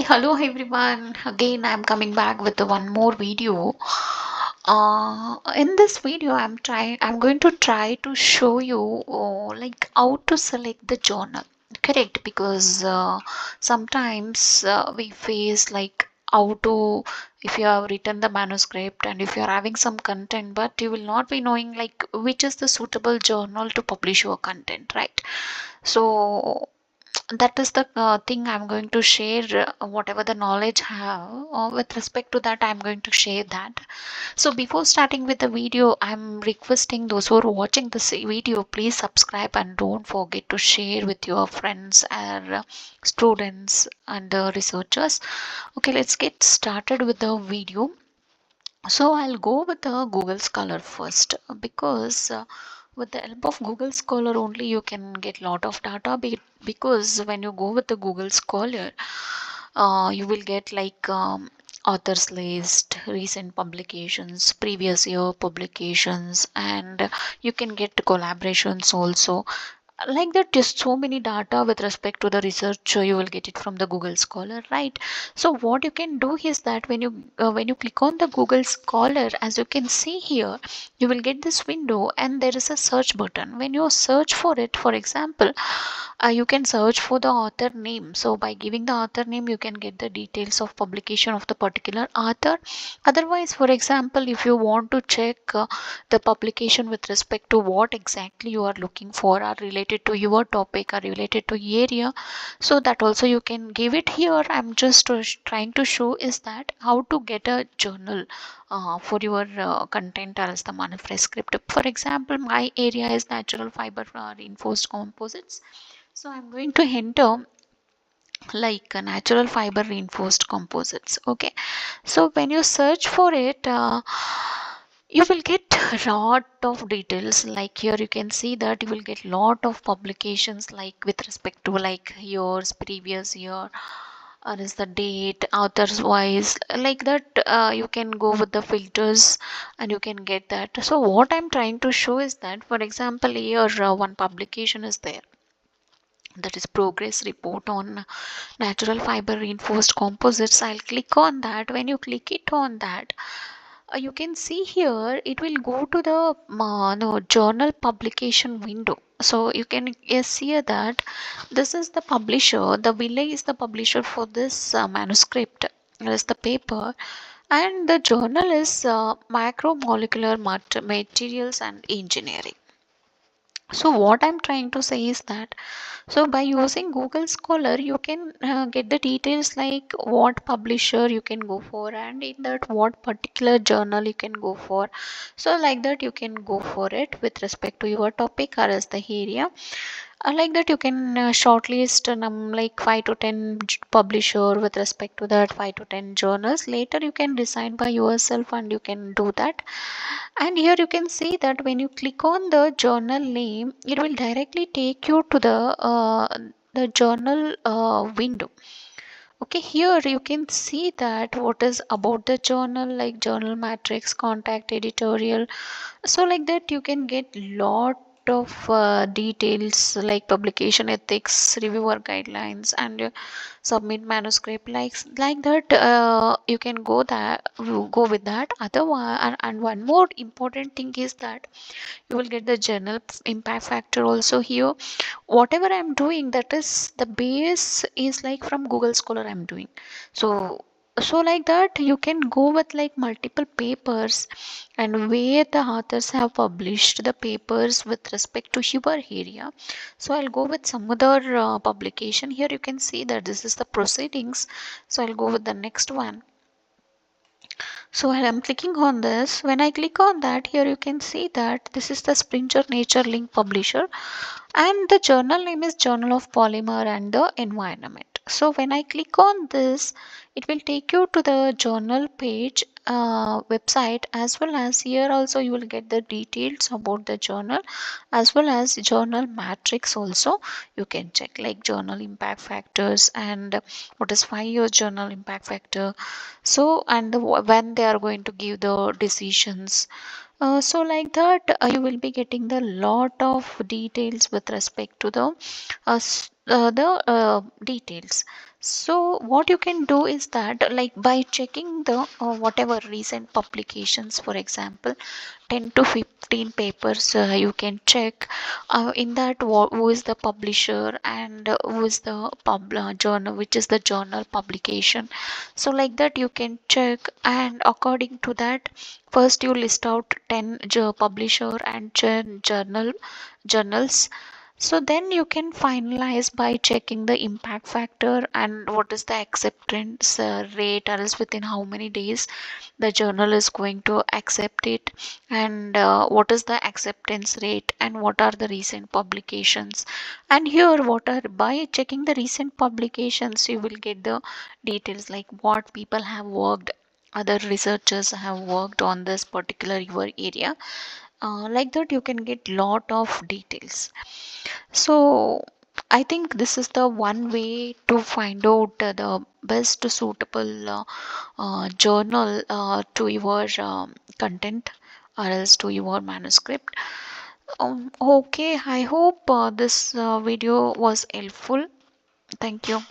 Hello everyone. Again, I'm coming back with the one more video. In this video, I'm going to try to show you like how to select the journal. Correct, because sometimes we face like how to, if you have written the manuscript and if you are having some content, but you will not be knowing like which is the suitable journal to publish your content, right? So that is the thing I'm going to share, whatever the knowledge I have with respect to that. I'm going to share that. So before starting with the video, I'm requesting those who are watching this video, please subscribe and don't forget to share with your friends and students and researchers. Okay, let's get started with the video. So I'll go with the Google Scholar first, because with the help of Google Scholar only you can get lot of data, because when you go with the Google Scholar, you will get like authors list, recent publications, previous year publications, and you can get collaborations also. Like that, just so many data with respect to the research, you will get it from the Google Scholar, right? So what you can do is that when you click on the Google Scholar, as you can see here, you will get this window and there is a search button. When you search for it, for example, you can search for the author name. So by giving the author name, you can get the details of publication of the particular author. Otherwise, for example, if you want to check the publication with respect to what exactly you are looking for, are related to your topic, are related to area, so that also you can give it here. I'm just trying to show is that how to get a journal for your content as the manuscript. For example, my area is natural fiber reinforced composites, so I'm going to enter like natural fiber reinforced composites. Okay, so when you search for it, you will get lot of details. Like here you can see that you will get lot of publications, like with respect to like years, previous year, or is the date, authors wise, like that. You can go with the filters and you can get that. So what I'm trying to show is that, for example, here one publication is there, that is progress report on natural fiber reinforced composites. I'll click on that. When you click it on that, you can see here it will go to the no, journal publication window. So you can see that this is the publisher, the Villay is the publisher for this manuscript, that is the paper, and the journal is macromolecular materials and engineering. So what I'm trying to say is that, so by using Google Scholar, you can get the details like what publisher you can go for, and in that what particular journal you can go for. So like that you can go for it with respect to your topic or as the area. Like that you can shortlist like 5 to 10 publisher with respect to that 5 to 10 journals. Later you can decide by yourself and you can do that. And here you can see that when you click on the journal name, it will directly take you to the journal window. Okay, here you can see that what is about the journal, like journal matrix, contact, editorial. So like that you can get lot of details like publication ethics, reviewer guidelines, and submit manuscript, like that. You can go with that. Otherwise, and one more important thing is that you will get the journal impact factor also here. Whatever I'm doing, that is the base is like from Google Scholar I'm doing. So like that you can go with like multiple papers and where the authors have published the papers with respect to your area. So I'll go with some other publication. Here you can see that this is the proceedings, so I'll go with the next one. So while I'm clicking on this, when I click on that, here you can see that this is the Springer Nature Link publisher, and the journal name is Journal of Polymer and the Environment. So when I click on this, it will take you to the journal page website, as well as here also you will get the details about the journal as well as journal matrix also. You can check like journal impact factors and what is 5 years journal impact factor. So and when they are going to give the decisions, so like that you will be getting the lot of details with respect to the the details. So what you can do is that, like, by checking the whatever recent publications, for example 10 to 15 papers, you can check in that who is the publisher and who is the journal, which is the journal publication. So like that you can check, and according to that, first you list out 10 publisher and journals. So then you can finalize by checking the impact factor and what is the acceptance rate, or else within how many days the journal is going to accept it, and what is the acceptance rate, and what are the recent publications. And here, what are, by checking the recent publications, you will get the details like what people have worked, other researchers have worked on this particular your area. Like that you can get lot of details. So I think this is the one way to find out the best suitable journal to your content, or else to your manuscript. Okay, I hope this video was helpful. Thank you.